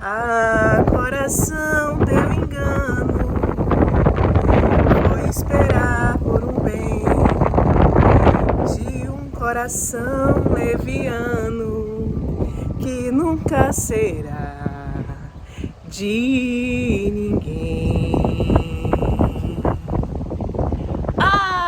Ah, coração, teu engano foi esperar por um bem de um coração leviano que nunca será de ninguém. Alô!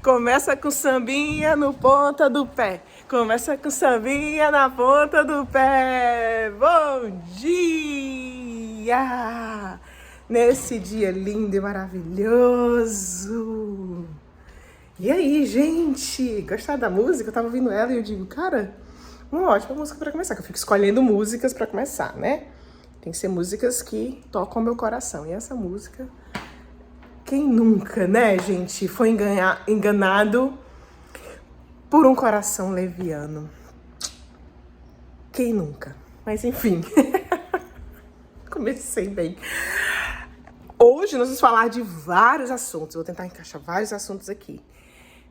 Começa com sambinha no ponta do pé. Começa com sambinha na ponta do pé. Bom dia! Nesse dia lindo e maravilhoso. E aí, gente? Gostaram da música? Eu tava ouvindo ela e eu digo, cara, uma ótima música pra começar. Que eu fico escolhendo músicas pra começar, né? Tem que ser músicas que tocam meu coração. E essa música... Quem nunca, né, gente, foi enganado por um coração leviano? Quem nunca? Mas enfim, comecei bem. Hoje nós vamos falar de vários assuntos. Vou tentar encaixar vários assuntos aqui,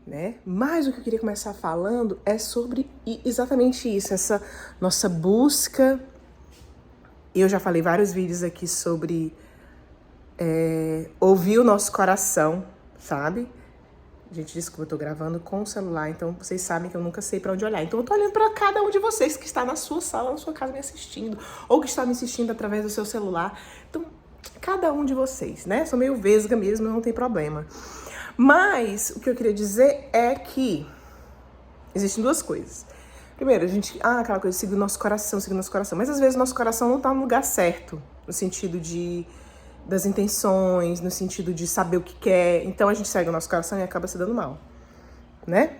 né? Mas o que eu queria começar falando é sobre exatamente isso, essa nossa busca. Eu já falei vários vídeos aqui sobre... ouvir o nosso coração, sabe? Gente, desculpa, eu tô gravando com o celular, então vocês sabem que eu nunca sei pra onde olhar. Então eu tô olhando pra cada um de vocês que está na sua sala, na sua casa me assistindo, ou que está me assistindo através do seu celular. Então, cada um de vocês, né? Sou meio vesga mesmo, não tem problema. Mas o que eu queria dizer é que existem duas coisas. Primeiro, a gente... aquela coisa, seguir o nosso coração, seguir o nosso coração. Mas às vezes o nosso coração não tá no lugar certo, no sentido das intenções, no sentido de saber o que quer. Então a gente segue o nosso coração e acaba se dando mal, né?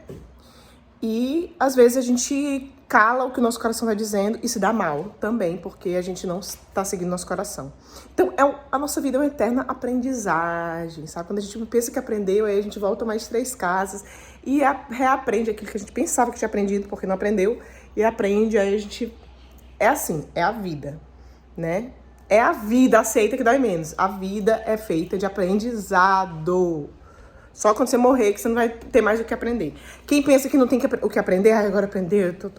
E às vezes a gente cala o que o nosso coração vai dizendo e se dá mal também, porque a gente não está seguindo o nosso coração. Então a nossa vida é uma eterna aprendizagem, sabe? Quando a gente pensa que aprendeu, aí a gente volta mais 3 casas e reaprende aquilo que a gente pensava que tinha aprendido porque não aprendeu, e aprende, aí a gente... É assim, é a vida, né? É a vida, aceita que dói menos. A vida é feita de aprendizado. Só quando você morrer que você não vai ter mais o que aprender. Quem pensa que não tem o que aprender, agora aprender, eu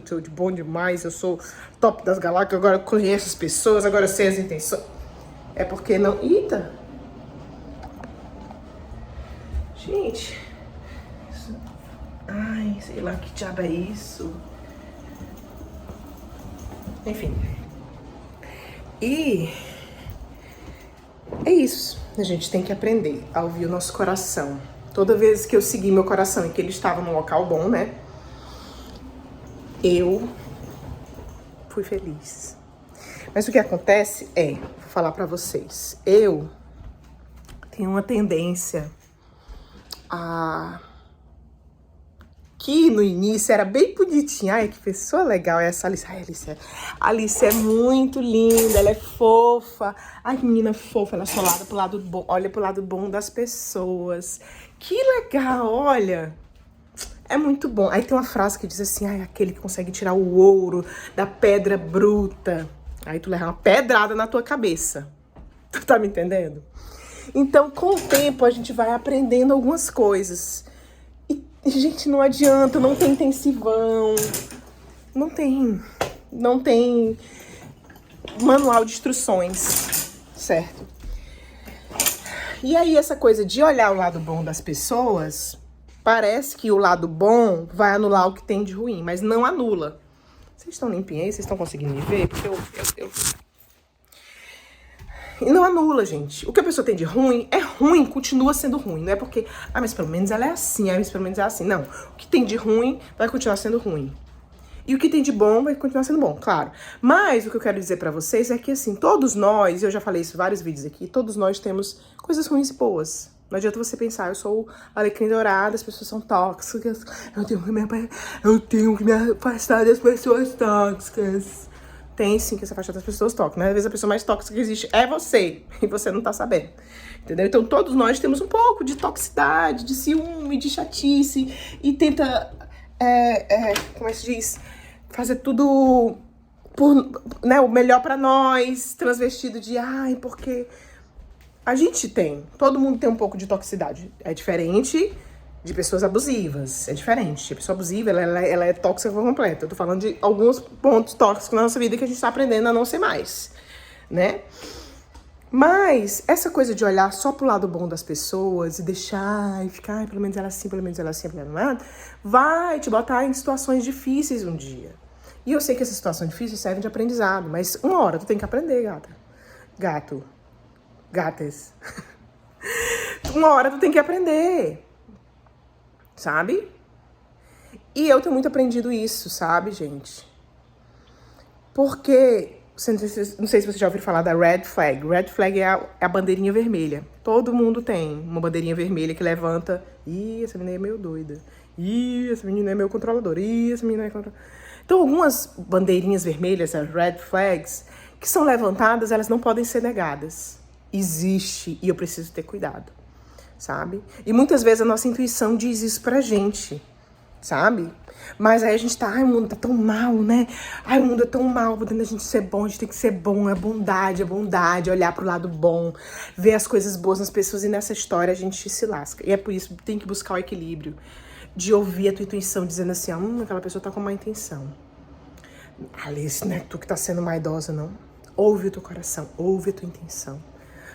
tô de bom demais, eu sou top das galáxias, agora eu conheço as pessoas, agora eu sei as intenções. É porque não... Eita! Gente... Ai, sei lá que diabo é isso. Enfim... E é isso, a gente tem que aprender a ouvir o nosso coração. Toda vez que eu segui meu coração e que ele estava num local bom, né? Eu fui feliz. Mas o que acontece é, vou falar pra vocês, eu tenho uma tendência a... que no início era bem bonitinha. Ai, que pessoa legal é essa Alice. Ai, Alice é muito linda, ela é fofa. Ai, que menina fofa, ela é solada pro lado bom. Olha pro lado bom das pessoas. Que legal, olha. É muito bom. Aí tem uma frase que diz assim, ai, aquele que consegue tirar o ouro da pedra bruta. Aí tu leva uma pedrada na tua cabeça. Tu tá me entendendo? Então, com o tempo, a gente vai aprendendo algumas coisas. Gente, não adianta, não tem intensivão, não tem manual de instruções, certo? E aí essa coisa de olhar o lado bom das pessoas, parece que o lado bom vai anular o que tem de ruim, mas não anula. Vocês estão limpinhos aí? Vocês estão conseguindo me ver? Porque E não anula, gente. O que a pessoa tem de ruim é ruim, continua sendo ruim. Não é porque, mas pelo menos ela é assim, mas pelo menos é assim. Não. O que tem de ruim vai continuar sendo ruim. E o que tem de bom vai continuar sendo bom, claro. Mas o que eu quero dizer pra vocês é que, assim, todos nós, eu já falei isso em vários vídeos aqui, todos nós temos coisas ruins e boas. Não adianta você pensar, eu sou alecrim dourado, as pessoas são tóxicas, eu tenho que me afastar das pessoas tóxicas. Tem sim que se afastar das pessoas tóxicas, né? Às vezes a pessoa mais tóxica que existe é você, e você não tá sabendo, entendeu? Então todos nós temos um pouco de toxicidade, de ciúme, de chatice, e tenta, como é que se diz? Fazer tudo por, né, o melhor pra nós, transvestido de, ai, porque A gente tem, todo mundo tem um pouco de toxicidade. É diferente de pessoas abusivas, é diferente. A pessoa abusiva, ela é tóxica por completo. Eu tô falando de alguns pontos tóxicos na nossa vida que a gente tá aprendendo a não ser mais, né? Mas essa coisa de olhar só pro lado bom das pessoas e deixar e ficar, ai, pelo menos ela assim, pelo menos ela assim, pelo menos ela, vai te botar em situações difíceis um dia. E eu sei que essas situações difíceis servem de aprendizado, mas uma hora tu tem que aprender, gata. Gato. Gatas. Uma hora tu tem que aprender. Sabe? E eu tenho muito aprendido isso, sabe, gente? Porque, não sei se você já ouviu falar da Red Flag. Red Flag é a bandeirinha vermelha. Todo mundo tem uma bandeirinha vermelha que levanta. Ih, essa menina é meio doida. Ih, essa menina é meio controladora. Ih, essa menina é controladora. Então, algumas bandeirinhas vermelhas, as Red Flags, que são levantadas, elas não podem ser negadas. Existe e eu preciso ter cuidado, sabe? E muitas vezes a nossa intuição diz isso pra gente, sabe? Mas aí a gente tá, ai, o mundo tá tão mal, né? Ai, o mundo é tão mal, podendo a gente ser bom, a gente tem que ser bom, é bondade, olhar pro lado bom, ver as coisas boas nas pessoas, e nessa história a gente se lasca. E é por isso que tem que buscar o equilíbrio de ouvir a tua intuição dizendo assim, aquela pessoa tá com má intenção. Alice, não é tu que tá sendo maldosa, não. Ouve o teu coração, ouve a tua intenção,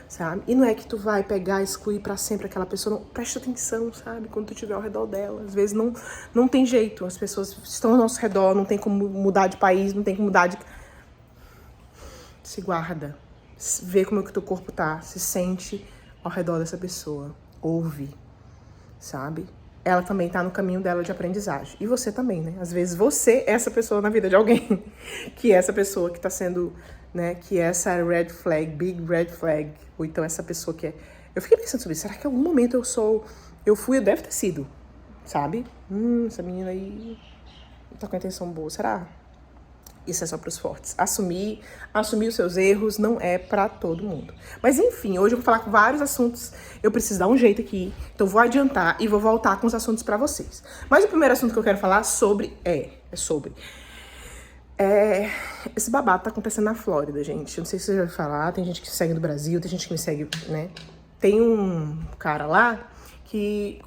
sabe? E não é que tu vai pegar e excluir pra sempre aquela pessoa, não. Presta atenção, sabe? Quando tu estiver ao redor dela. Às vezes não tem jeito, as pessoas estão ao nosso redor, não tem como mudar de país, não tem como mudar de... Se guarda, vê como é que o teu corpo tá, se sente ao redor dessa pessoa, ouve, sabe? Ela também tá no caminho dela de aprendizagem. E você também, né? Às vezes você é essa pessoa na vida de alguém, que é essa pessoa que tá sendo, né? Que é essa red flag, big red flag. Ou então essa pessoa que é... Eu fiquei pensando sobre isso. Será que em algum momento eu deve ter sido, sabe? Essa menina aí não tá com a intenção boa. Será? Isso é só pros fortes. Assumir os seus erros não é pra todo mundo. Mas enfim, hoje eu vou falar com vários assuntos. Eu preciso dar um jeito aqui. Então vou adiantar e vou voltar com os assuntos pra vocês. Mas o primeiro assunto que eu quero falar sobre esse babado tá acontecendo na Flórida, gente. Eu não sei se você já ouviu falar. Tem gente que segue do Brasil, tem gente que me segue, né? Tem um cara lá que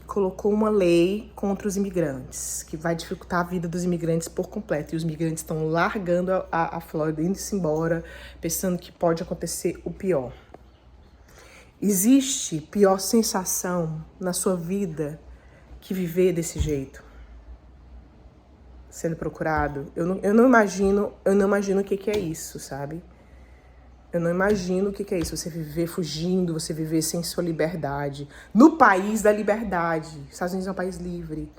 colocou uma lei contra os imigrantes, que vai dificultar a vida dos imigrantes por completo. E os imigrantes estão largando a Flórida, indo-se embora, pensando que pode acontecer o pior. Existe pior sensação na sua vida que viver desse jeito? Sendo procurado? Eu não imagino o que é isso, sabe? Eu não imagino o que é isso, você viver fugindo, você viver sem sua liberdade. No país da liberdade. Estados Unidos é um país livre.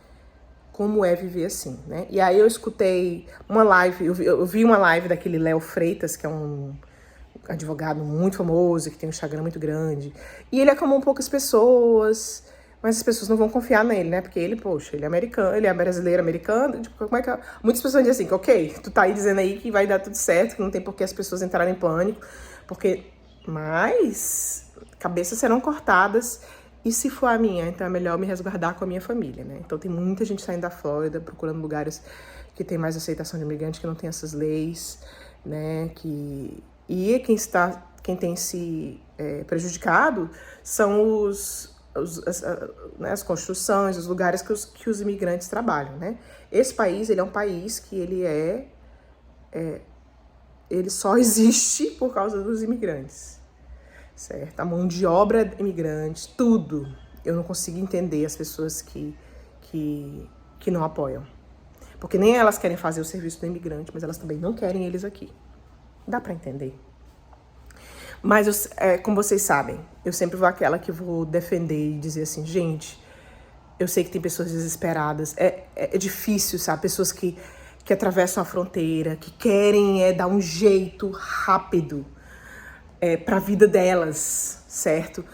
Como é viver assim, né? E aí eu escutei uma live, eu vi uma live daquele Léo Freitas, que é um advogado muito famoso, que tem um Instagram muito grande. E ele acalmou um pouco as pessoas, mas as pessoas não vão confiar nele, né? Porque ele, poxa, ele é americano, ele é brasileiro americano. Tipo, como é que é? Muitas pessoas dizem assim, que ok, tu tá aí dizendo aí que vai dar tudo certo, que não tem por que as pessoas entrarem em pânico, mas cabeças serão cortadas, e se for a minha, então é melhor me resguardar com a minha família, né? Então tem muita gente saindo da Flórida, procurando lugares que tem mais aceitação de imigrante, que não tem essas leis, né? E quem tem se prejudicado são as construções, os lugares que os imigrantes trabalham, né? Esse país, ele é um país que ele só existe por causa dos imigrantes, certo? A mão de obra imigrante, tudo. Eu não consigo entender as pessoas que não apoiam. Porque nem elas querem fazer o serviço do imigrante, mas elas também não querem eles aqui. Dá pra entender? Mas, como vocês sabem, eu sempre vou aquela que vou defender e dizer assim, gente, eu sei que tem pessoas desesperadas, é difícil, sabe? Pessoas que atravessam a fronteira, que querem dar um jeito rápido pra vida delas, certo?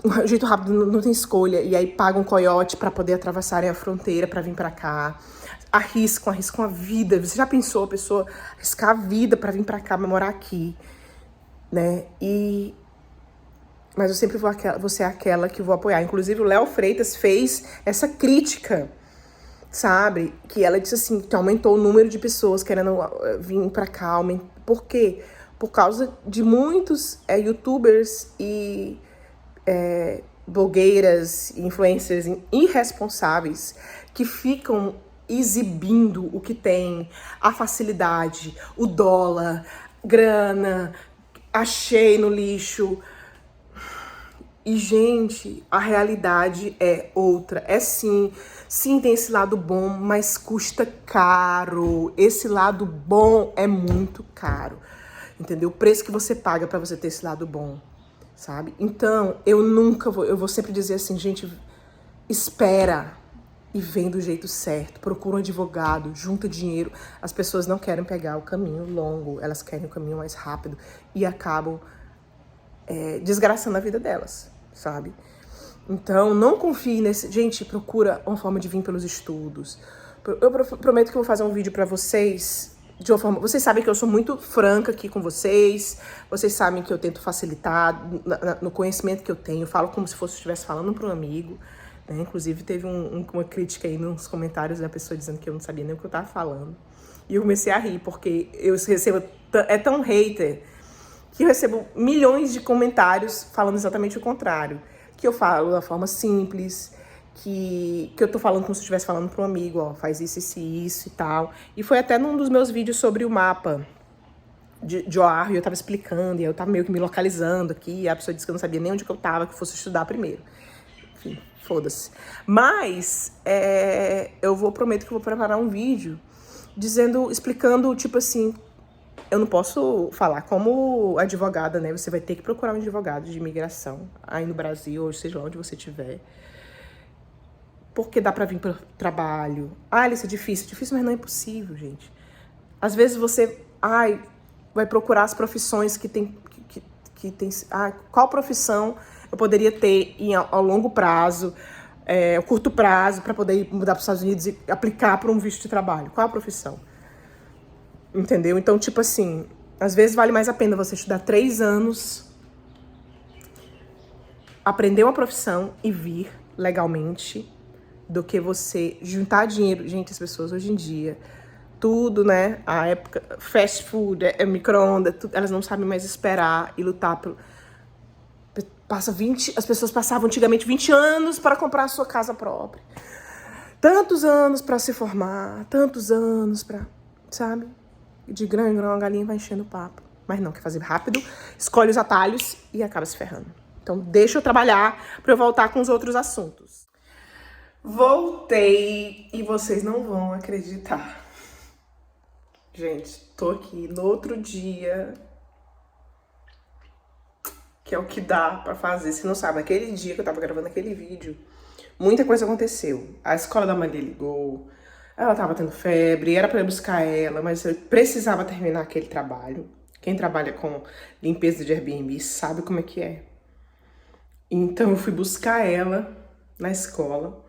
Um jeito rápido, não tem escolha, e aí pagam um coiote pra poder atravessarem a fronteira pra vir pra cá. Arriscam a vida. Você já pensou a pessoa arriscar a vida pra vir pra cá, pra morar aqui, né? Mas eu sempre vou ser aquela que vou apoiar. Inclusive, o Léo Freitas fez essa crítica, sabe? Que ela disse assim, que aumentou o número de pessoas querendo vir pra cá. Por quê? por causa de muitos youtubers e blogueiras, influencers irresponsáveis que ficam exibindo o que tem, a facilidade, o dólar, grana, achei no lixo. E, gente, a realidade é outra. É sim tem esse lado bom, mas custa caro. Esse lado bom é muito caro, entendeu? O preço que você paga pra você ter esse lado bom, sabe? Então, eu vou sempre dizer assim, gente, espera e vem do jeito certo. Procura um advogado, junta dinheiro. As pessoas não querem pegar o caminho longo, elas querem o caminho mais rápido e acabam desgraçando a vida delas, sabe? Então, não confie nesse... Gente, procura uma forma de vir pelos estudos. Eu prometo que eu vou fazer um vídeo pra vocês de uma forma... Vocês sabem que eu sou muito franca aqui com vocês. Vocês sabem que eu tento facilitar no conhecimento que eu tenho. Eu falo como se fosse estivesse falando para um amigo, né? Inclusive, teve uma crítica aí nos comentários da pessoa dizendo que eu não sabia nem o que eu tava falando. E eu comecei a rir, porque eu recebo... É tão hater que eu recebo milhões de comentários falando exatamente o contrário. Que eu falo da forma simples, que eu tô falando como se eu estivesse falando para um amigo, ó, faz isso e tal. E foi até num dos meus vídeos sobre o mapa de Oahu, eu tava explicando, e eu tava meio que me localizando aqui, e a pessoa disse que eu não sabia nem onde que eu tava, que eu fosse estudar primeiro. Enfim, foda-se. Mas, prometo que eu vou preparar um vídeo explicando, tipo assim, eu não posso falar como advogada, né? Você vai ter que procurar um advogado de imigração aí no Brasil, ou seja lá onde você estiver. Porque dá pra vir pro trabalho. Isso é difícil, mas não é impossível, gente. Às vezes você vai procurar as profissões que tem... qual profissão eu poderia ter ao longo prazo, curto prazo, para poder mudar para os Estados Unidos e aplicar para um visto de trabalho? Qual a profissão? Entendeu? Então, tipo assim, às vezes vale mais a pena você estudar 3 anos, aprender uma profissão e vir legalmente, do que você juntar dinheiro. Gente, as pessoas hoje em dia, tudo, né? A época, fast food, micro-ondas, elas não sabem mais esperar e lutar pelo... As pessoas passavam antigamente 20 anos para comprar a sua casa própria. Tantos anos para se formar, tantos anos para, sabe? De grão em grão a galinha vai enchendo o papo. Mas não, quer fazer rápido, escolhe os atalhos e acaba se ferrando. Então deixa eu trabalhar para eu voltar com os outros assuntos. Voltei e vocês não vão acreditar. Gente, tô aqui no outro dia, que é o que dá pra fazer. Se não sabe, aquele dia que eu tava gravando aquele vídeo, muita coisa aconteceu. A escola da Maria ligou, ela tava tendo febre, era pra eu buscar ela, mas eu precisava terminar aquele trabalho. Quem trabalha com limpeza de Airbnb sabe como é que é. Então eu fui buscar ela na escola.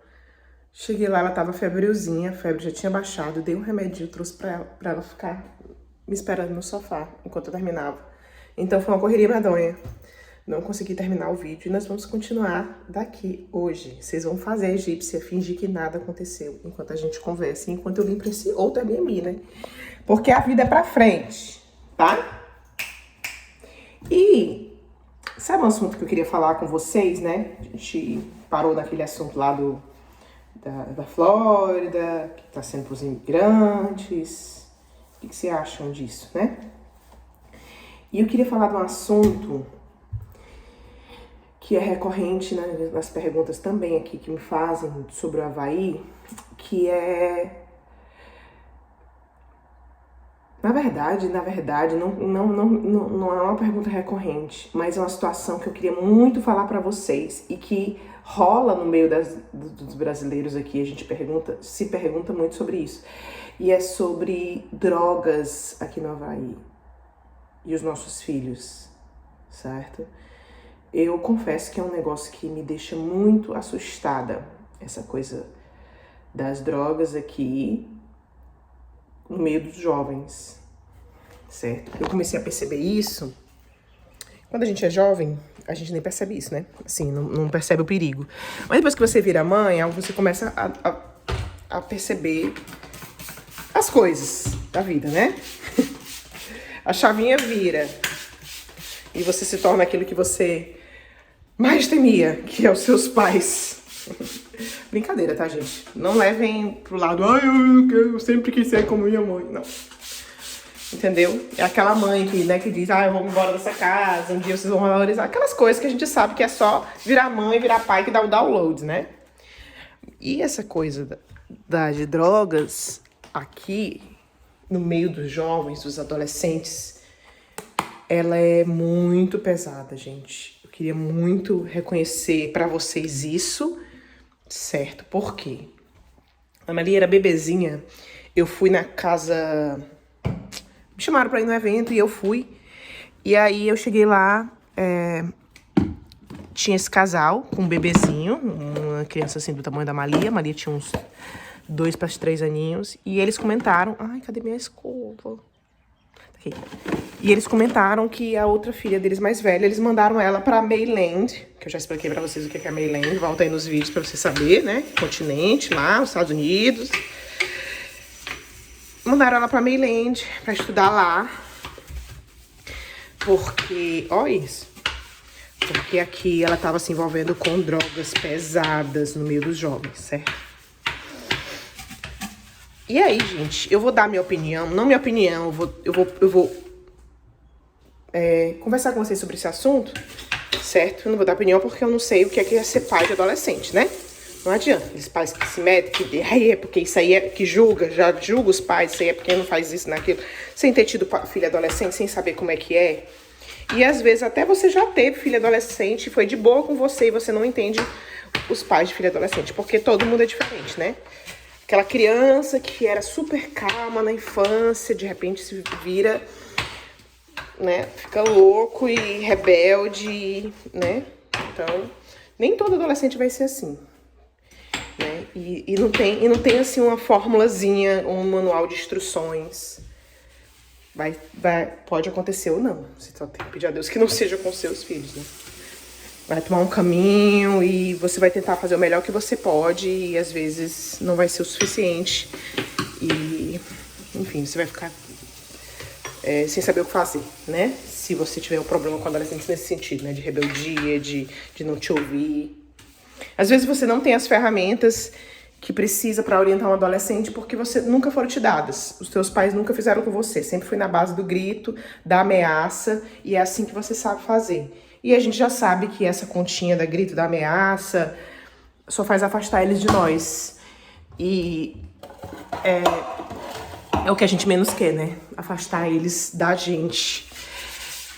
Cheguei lá, ela tava febrezinha, a febre já tinha baixado, dei um remedinho, trouxe pra ela ficar me esperando no sofá enquanto eu terminava. Então foi uma correria medonha. Não consegui terminar o vídeo e nós vamos continuar daqui hoje. Vocês vão fazer a egípcia, fingir que nada aconteceu enquanto a gente conversa, enquanto eu vim pra esse outro Airbnb, né? Porque a vida é pra frente, tá? E sabe um assunto que eu queria falar com vocês, né? A gente parou naquele assunto lá da Flórida, que tá sendo pros imigrantes. O que vocês acham disso, né? E eu queria falar de um assunto que é recorrente, né, nas perguntas também aqui que me fazem sobre o Havaí, que é... Na verdade, não é uma pergunta recorrente, mas é uma situação que eu queria muito falar pra vocês e que rola no meio dos brasileiros aqui. A gente se pergunta muito sobre isso. E é sobre drogas aqui no Havaí e os nossos filhos, certo? Eu confesso que é um negócio que me deixa muito assustada, essa coisa das drogas aqui no meio dos jovens, certo? Eu comecei a perceber isso. Quando a gente é jovem, a gente nem percebe isso, né? Assim, não percebe o perigo. Mas depois que você vira mãe, você começa a perceber as coisas da vida, né? a chavinha vira e você se torna aquilo que você mais temia, que é os seus pais. Brincadeira, tá, gente? Não levem pro lado, ai, eu sempre quis ser como minha mãe. Não. Entendeu? É aquela mãe que, né, que diz, ah, eu vou embora dessa casa, um dia vocês vão valorizar. Aquelas coisas que a gente sabe que é só virar mãe, virar pai que dá o download, né? E essa coisa de drogas aqui, no meio dos jovens, dos adolescentes, ela é muito pesada, gente. Eu queria muito reconhecer pra vocês isso, certo? Por quê? A Maria era bebezinha, eu fui na casa... Me chamaram pra ir no evento e eu fui. E aí eu cheguei lá, tinha esse casal com um bebezinho, uma criança assim do tamanho da Malia. A Malia tinha uns 2 para 3 aninhos. E eles comentaram... Ai, cadê minha escova? Aqui. E eles comentaram que a outra filha deles mais velha, eles mandaram ela pra Mayland, que eu já expliquei pra vocês o que é Mayland. Volta aí nos vídeos pra você saber, né? Continente lá, os Estados Unidos. Mandaram ela pra Mayland, pra estudar lá. Porque, ó isso. Porque aqui ela tava se envolvendo com drogas pesadas no meio dos jovens, certo? E aí, gente, eu vou dar minha opinião. Não minha opinião, eu vou conversar com vocês sobre esse assunto, certo? Eu não vou dar opinião porque eu não sei o que é ser pai de adolescente, né? Não adianta. Aqueles pais que se metem, que é porque isso aí é que julga, já julga os pais, isso aí é porque não faz isso, naquilo, sem ter tido filho adolescente, sem saber como é que é. E às vezes até você já teve filho adolescente, foi de boa com você e você não entende os pais de filho adolescente, porque todo mundo é diferente, né? Aquela criança que era super calma na infância, de repente se vira, né? Fica louco e rebelde, né? Então, nem todo adolescente vai ser assim. Né? E não tem assim uma formulazinha, um manual de instruções. Pode acontecer ou não. Você só tem que pedir a Deus que não seja com seus filhos, né? Vai tomar um caminho e você vai tentar fazer o melhor que você pode e às vezes não vai ser o suficiente. E, enfim, você vai ficar sem saber o que fazer, né? Se você tiver um problema com adolescentes nesse sentido, né? De rebeldia, de não te ouvir. Às vezes você não tem as ferramentas que precisa para orientar um adolescente porque você nunca foram te dadas. Os teus pais nunca fizeram com você. Sempre foi na base do grito, da ameaça, e é assim que você sabe fazer. E a gente já sabe que essa continha da grito, da ameaça, só faz afastar eles de nós. E é o que a gente menos quer, né? Afastar eles da gente.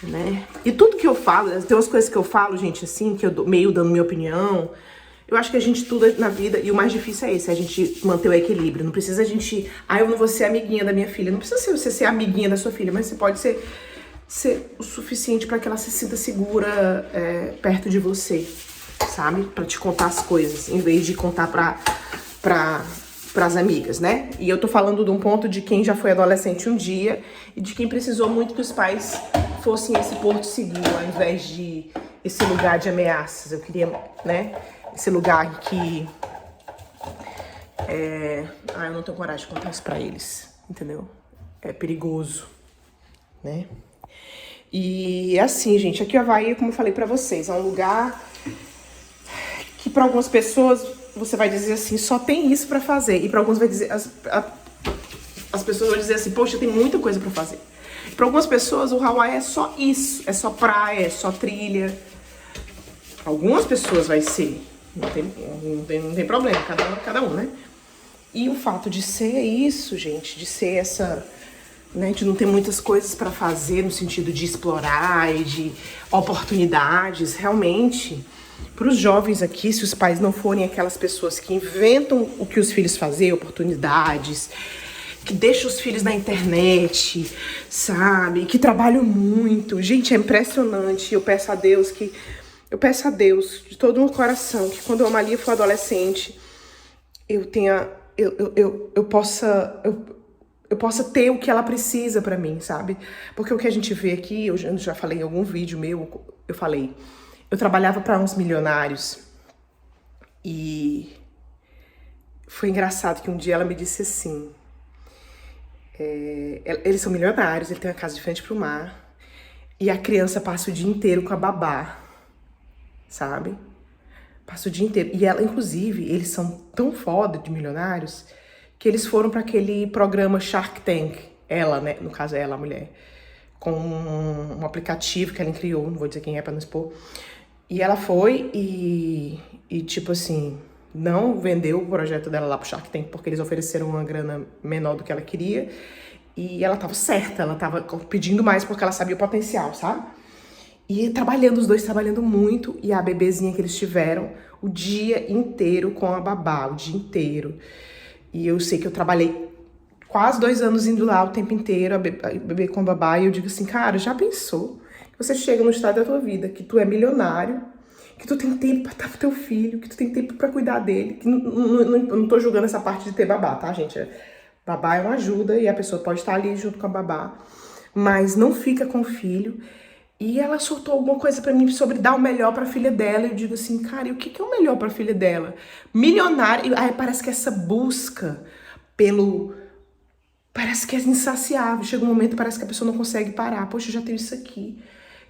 Né? E tudo que eu falo, tem umas coisas que eu falo, gente, assim, que eu meio dando minha opinião. Eu acho que a gente tudo na vida, e o mais difícil é esse, a gente manter o equilíbrio. Não precisa a gente, eu não vou ser amiguinha da minha filha. Não precisa você ser amiguinha da sua filha, mas você pode ser o suficiente para que ela se sinta segura perto de você, sabe? Para te contar as coisas, em vez de contar pras amigas, né? E eu tô falando de um ponto de quem já foi adolescente um dia e de quem precisou muito que os pais fossem esse porto seguro, ao invés de esse lugar de ameaças. Eu queria, né? Esse lugar que... eu não tenho coragem de contar isso pra eles, entendeu? É perigoso, né? E assim, gente, aqui o Havaí, como eu falei pra vocês, é um lugar que pra algumas pessoas você vai dizer assim, só tem isso pra fazer. E pra alguns vai dizer, as pessoas vão dizer assim, poxa, tem muita coisa pra fazer. E pra algumas pessoas o Hawaii é só isso, é só praia, é só trilha. Algumas pessoas vai ser, não tem problema, cada um, né? E o fato de ser isso, gente, de ser essa... Né, de não ter muitas coisas para fazer no sentido de explorar e de oportunidades, realmente, para os jovens aqui, se os pais não forem aquelas pessoas que inventam o que os filhos fazem, oportunidades, que deixam os filhos na internet, sabe, que trabalham muito, gente, é impressionante. Eu peço a Deus de todo o meu coração que quando a Malia for adolescente, eu possa ter o que ela precisa pra mim, sabe? Porque o que a gente vê aqui, eu já falei em algum vídeo meu, eu trabalhava pra uns milionários e foi engraçado que um dia ela me disse assim, Eles são milionários, ele tem uma casa de frente pro mar. E a criança passa o dia inteiro com a babá, sabe? Passa o dia inteiro. E ela, inclusive, eles são tão foda de milionários que eles foram para aquele programa Shark Tank. Ela, né? No caso, ela, a mulher. Com um aplicativo que ela criou, não vou dizer quem é pra não expor. E ela foi e tipo assim, não vendeu o projeto dela lá pro Shark Tank porque eles ofereceram uma grana menor do que ela queria. E ela tava certa, ela tava pedindo mais porque ela sabia o potencial, sabe? E trabalhando, os dois trabalhando muito, e a bebezinha que eles tiveram o dia inteiro com a babá, o dia inteiro. E eu sei que eu trabalhei quase 2 anos indo lá o tempo inteiro, a beber com a babá, e eu digo assim, cara, já pensou? Que você chega no estado da tua vida, que tu é milionário, que tu tem tempo pra estar com teu filho, que tu tem tempo pra cuidar dele, que não tô julgando essa parte de ter babá, tá, gente? Babá é uma ajuda e a pessoa pode estar ali junto com a babá, mas não fica com o filho. E ela soltou alguma coisa pra mim sobre dar o melhor pra filha dela. E eu digo assim, cara, e o que é o melhor pra filha dela? Milionário. Aí parece que essa busca pelo... Parece que é insaciável. Chega um momento, parece que a pessoa não consegue parar. Poxa, eu já tenho isso aqui.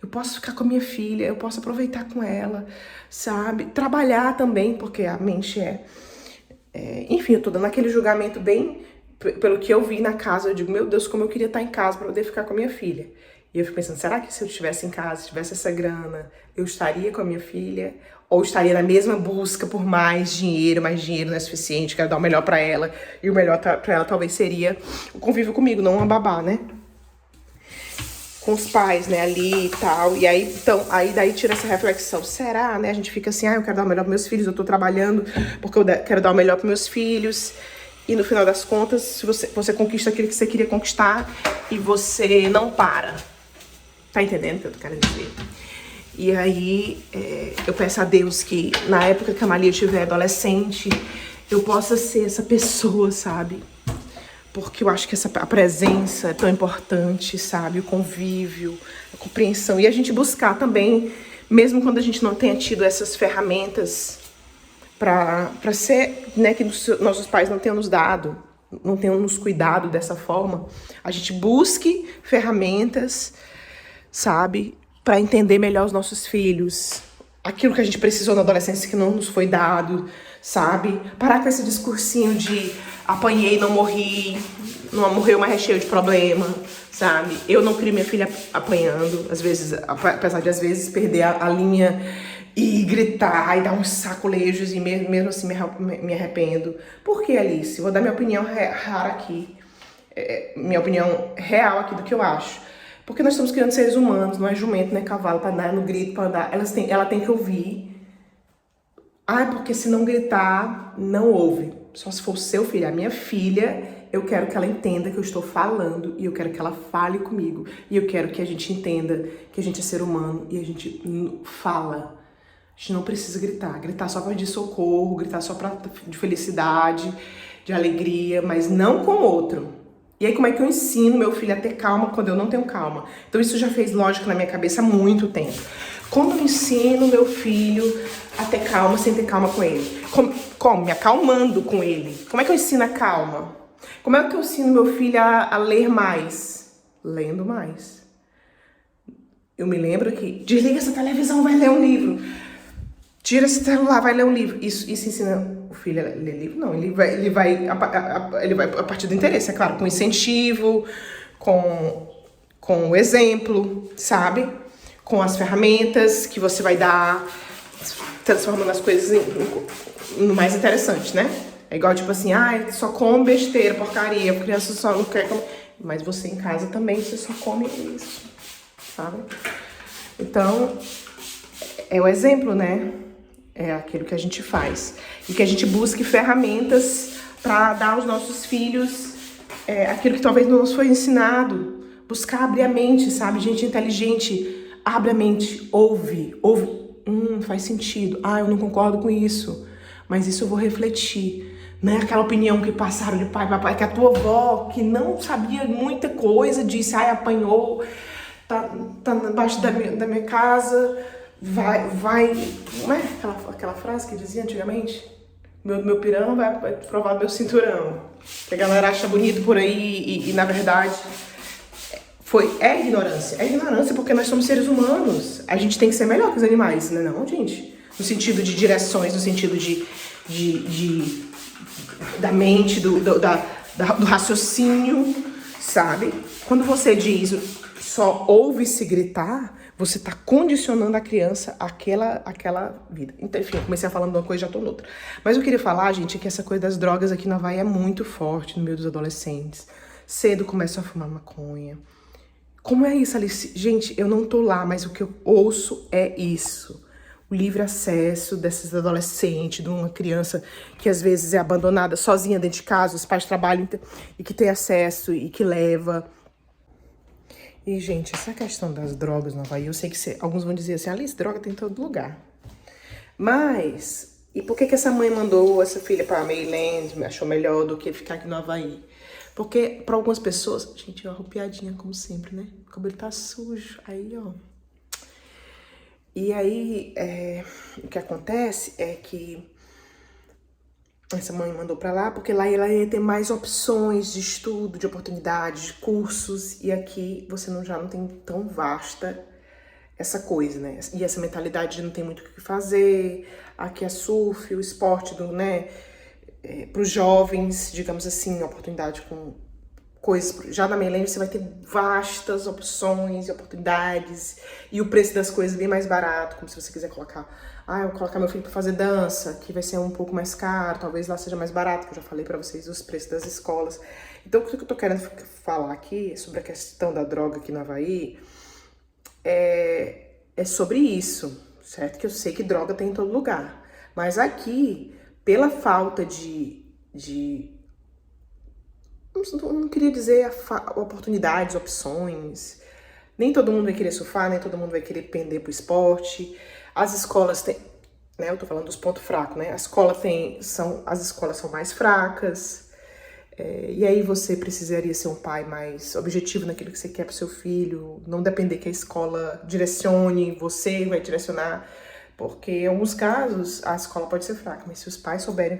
Eu posso ficar com a minha filha, eu posso aproveitar com ela, sabe? Trabalhar também, porque a mente enfim, eu tô dando aquele julgamento bem... Pelo que eu vi na casa, eu digo, meu Deus, como eu queria estar em casa pra poder ficar com a minha filha. E eu fico pensando, será que se eu estivesse em casa, se tivesse essa grana, eu estaria com a minha filha? Ou estaria na mesma busca por mais dinheiro não é suficiente, quero dar o melhor pra ela. E o melhor pra ela talvez seria o convívio comigo, não uma babá, né? Com os pais, né, ali e tal. E aí, então, daí tira essa reflexão. Será, né? A gente fica assim, eu quero dar o melhor pros meus filhos, eu tô trabalhando porque eu quero dar o melhor pros meus filhos. E no final das contas, se você conquista aquilo que você queria conquistar e você não para. Tá entendendo o que eu tô querendo dizer? E aí, eu peço a Deus que na época que a Malia estiver adolescente, eu possa ser essa pessoa, sabe? Porque eu acho que a presença é tão importante, sabe? O convívio, a compreensão. E a gente buscar também, mesmo quando a gente não tenha tido essas ferramentas pra ser, né, que nossos pais não tenham nos dado, não tenham nos cuidado dessa forma, a gente busque ferramentas, sabe, para entender melhor os nossos filhos, aquilo que a gente precisou na adolescência que não nos foi dado, sabe? Parar com esse discursinho de apanhei, não morri, não morreu, mas é cheio de problema, sabe? Eu não crio minha filha apanhando, às vezes, apesar de às vezes perder a linha e gritar e dar uns sacolejos e mesmo assim me arrependo. Por que, Alice? Vou dar minha opinião rara aqui, minha opinião real aqui do que eu acho. Porque nós estamos criando seres humanos, não é jumento, não é cavalo para andar no grito, para andar. Ela tem que ouvir. Porque se não gritar, não ouve. Só se for o seu filho. A minha filha, eu quero que ela entenda que eu estou falando e eu quero que ela fale comigo. E eu quero que a gente entenda que a gente é ser humano e a gente fala. A gente não precisa gritar. Gritar só para de socorro, gritar só de felicidade, de alegria, mas não com o outro. E aí, como é que eu ensino meu filho a ter calma quando eu não tenho calma? Então, isso já fez lógica na minha cabeça há muito tempo. Como eu ensino meu filho a ter calma sem ter calma com ele? Como? Me acalmando com ele. Como é que eu ensino a calma? Como é que eu ensino meu filho a ler mais? Lendo mais. Eu me lembro que desliga essa televisão, vai ler um livro. Tira esse celular, vai ler um livro. Isso ensina o filho a ler livro? Não, ele vai a partir do interesse, é claro, com incentivo, com o exemplo, sabe? Com as ferramentas que você vai dar, transformando as coisas no mais interessante, né? É igual tipo assim, só come besteira, porcaria, a criança só não quer comer. Mas você em casa também, você só come isso, sabe? Então, é o exemplo, né? É aquilo que a gente faz. E que a gente busque ferramentas para dar aos nossos filhos aquilo que talvez não nos foi ensinado. Buscar abrir a mente, sabe? Gente inteligente, abre a mente, ouve. Faz sentido. Eu não concordo com isso, mas isso eu vou refletir. Não é aquela opinião que passaram de pai para pai, que a tua avó, que não sabia muita coisa, disse, apanhou, tá embaixo da minha casa... Vai, não é aquela frase que dizia antigamente? Meu pirão vai provar meu cinturão. Que a galera acha bonito por aí e na verdade é ignorância. É ignorância porque nós somos seres humanos. A gente tem que ser melhor que os animais, né não, gente? No sentido de direções, no sentido da mente, do raciocínio, sabe? Quando você diz só ouve-se gritar, você tá condicionando a criança àquela vida. Então, enfim, eu comecei a falar de uma coisa e já tô noutra. Mas eu queria falar, gente, que essa coisa das drogas aqui na Havaí é muito forte no meio dos adolescentes. Cedo começam a fumar maconha. Como é isso, Alice? Gente, eu não tô lá, mas o que eu ouço é isso. O livre acesso desses adolescentes, de uma criança que às vezes é abandonada sozinha dentro de casa, os pais trabalham e que tem acesso e que leva. E, gente, essa questão das drogas no Havaí, eu sei que alguns vão dizer assim, Alice, droga tem em todo lugar. Mas, e por que essa mãe mandou essa filha para Maryland, achou melhor do que ficar aqui no Havaí? Porque para algumas pessoas, gente, arrupiadinha como sempre, né? O cabelo tá sujo, aí, ó. E aí, o que acontece é que essa mãe mandou pra lá, porque lá ela ia ter mais opções de estudo, de oportunidades, de cursos, e aqui você já não tem tão vasta essa coisa, né? E essa mentalidade de não tem muito o que fazer, aqui é surf, o esporte né? Pros jovens, digamos assim, oportunidade com coisas. Já na Maryland você vai ter vastas opções e oportunidades e o preço das coisas bem mais barato, como se você quiser colocar, eu vou colocar meu filho para fazer dança, que vai ser um pouco mais caro, talvez lá seja mais barato, que eu já falei para vocês os preços das escolas. Então o que eu tô querendo falar aqui sobre a questão da droga aqui no Havaí é sobre isso, certo? Que eu sei que droga tem em todo lugar, mas aqui, pela falta de não queria dizer oportunidades, opções. Nem todo mundo vai querer surfar, nem todo mundo vai querer pender pro esporte. As escolas têm, né? Eu tô falando dos pontos fracos, né? As escolas são mais fracas. E aí você precisaria ser um pai mais objetivo naquilo que você quer pro seu filho. Não depender que a escola direcione, você vai direcionar. Porque em alguns casos a escola pode ser fraca, mas se os pais souberem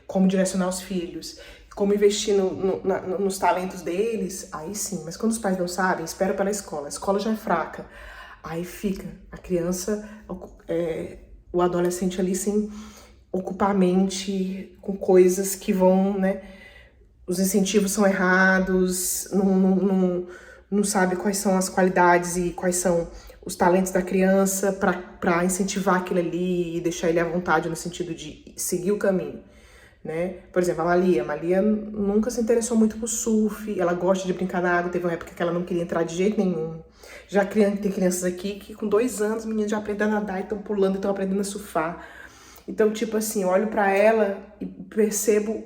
como direcionar os filhos, como investir nos talentos deles, aí sim. Mas quando os pais não sabem, espera pela escola. A escola já é fraca. Aí fica a criança, o adolescente ali sem ocupar a mente com coisas que vão, né? Os incentivos são errados, não sabe quais são as qualidades e quais são os talentos da criança para incentivar aquilo ali e deixar ele à vontade no sentido de seguir o caminho. Né? Por exemplo, a Malia nunca se interessou muito por surf, ela gosta de brincar na água, teve uma época que ela não queria entrar de jeito nenhum. Já tem crianças aqui que com 2 anos, meninas já aprendem a nadar e estão pulando e estão aprendendo a surfar. Então, tipo assim, eu olho pra ela e percebo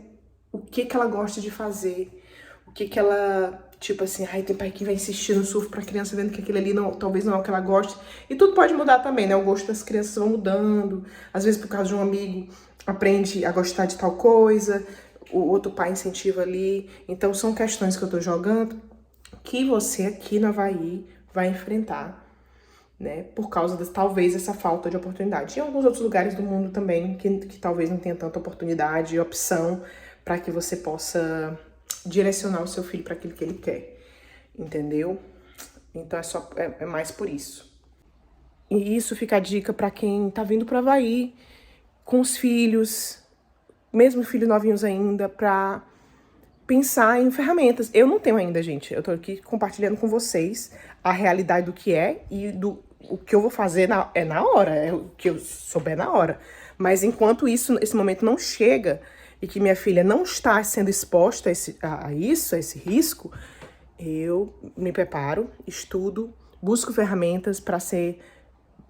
o que ela gosta de fazer, o que ela, tipo assim, tem pai que vai insistir no surf pra criança vendo que aquilo ali talvez não é o que ela goste. E tudo pode mudar também, né? O gosto das crianças vão mudando, às vezes por causa de um amigo aprende a gostar de tal coisa, o outro pai incentiva ali. Então são questões que eu tô jogando que você aqui no Havaí vai enfrentar, né? Por causa talvez essa falta de oportunidade. E em alguns outros lugares do mundo também que talvez não tenha tanta oportunidade e opção para que você possa direcionar o seu filho para aquilo que ele quer, entendeu? Então é mais por isso. E isso fica a dica para quem tá vindo para o Havaí com os filhos, mesmo filhos novinhos ainda, para pensar em ferramentas. Eu não tenho ainda, gente. Eu tô aqui compartilhando com vocês a realidade do que é e o que eu vou fazer é na hora, é o que eu souber na hora. Mas enquanto esse momento não chega e que minha filha não está sendo exposta a esse risco, eu me preparo, estudo, busco ferramentas para ser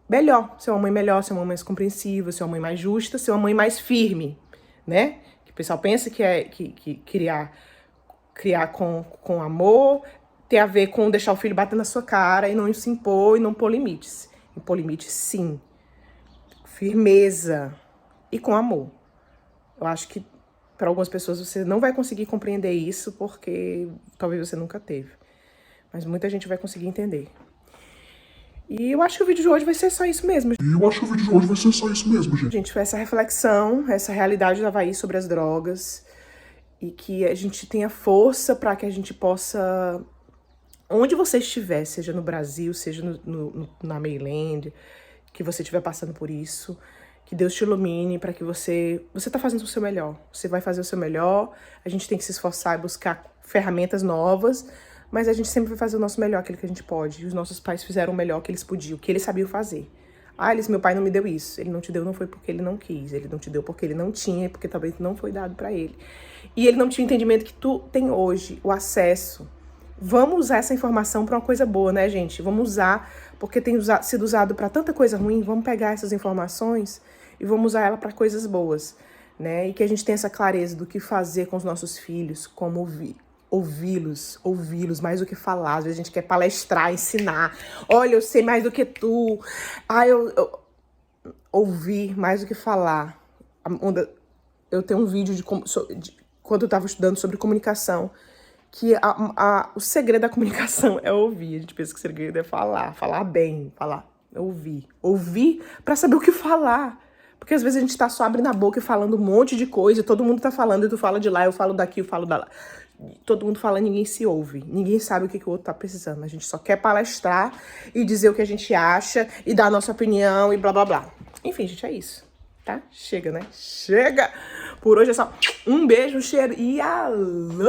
melhor, ser uma mãe melhor, ser uma mãe mais compreensiva, ser uma mãe mais justa, ser uma mãe mais firme, né? Que o pessoal pensa que criar com amor tem a ver com deixar o filho bater na sua cara e não se impor e não pôr limites. Impor limites, sim. Firmeza e com amor. Eu acho que para algumas pessoas você não vai conseguir compreender isso porque talvez você nunca teve. Mas muita gente vai conseguir entender. E eu acho que o vídeo de hoje vai ser só isso mesmo. Gente, foi essa reflexão, essa realidade do Havaí sobre as drogas. E que a gente tenha força para que a gente possa, onde você estiver, seja no Brasil, seja na Mainland, que você estiver passando por isso, que Deus te ilumine para que você tá fazendo o seu melhor. Você vai fazer o seu melhor, a gente tem que se esforçar e buscar ferramentas novas, mas a gente sempre vai fazer o nosso melhor, aquilo que a gente pode. E os nossos pais fizeram o melhor que eles podiam, que eles sabiam fazer. Ah, meu pai não me deu isso. Ele não te deu, não foi porque ele não quis. Ele não te deu porque ele não tinha, porque talvez não foi dado pra ele. E ele não tinha o entendimento que tu tem hoje, o acesso. Vamos usar essa informação pra uma coisa boa, né, gente? Vamos usar, porque tem sido usado pra tanta coisa ruim. Vamos pegar essas informações e vamos usar ela pra coisas boas, né? E que a gente tenha essa clareza do que fazer com os nossos filhos, como ouvi-los mais do que falar. Às vezes a gente quer palestrar, ensinar. Olha, eu sei mais do que tu. Ah, eu ouvir mais do que falar. Eu tenho um vídeo de quando eu estava estudando sobre comunicação, que o segredo da comunicação é ouvir. A gente pensa que o segredo é falar bem, ouvir. Ouvir para saber o que falar. Porque às vezes a gente tá só abrindo a boca e falando um monte de coisa, e todo mundo tá falando, e tu fala de lá, eu falo daqui, eu falo da lá. Todo mundo fala, ninguém se ouve. Ninguém sabe o que o outro tá precisando. A gente só quer palestrar e dizer o que a gente acha, e dar a nossa opinião, e blá, blá, blá. Enfim, gente, é isso. Tá? Chega, né? Chega! Por hoje é só um beijo, um cheiro e aloha!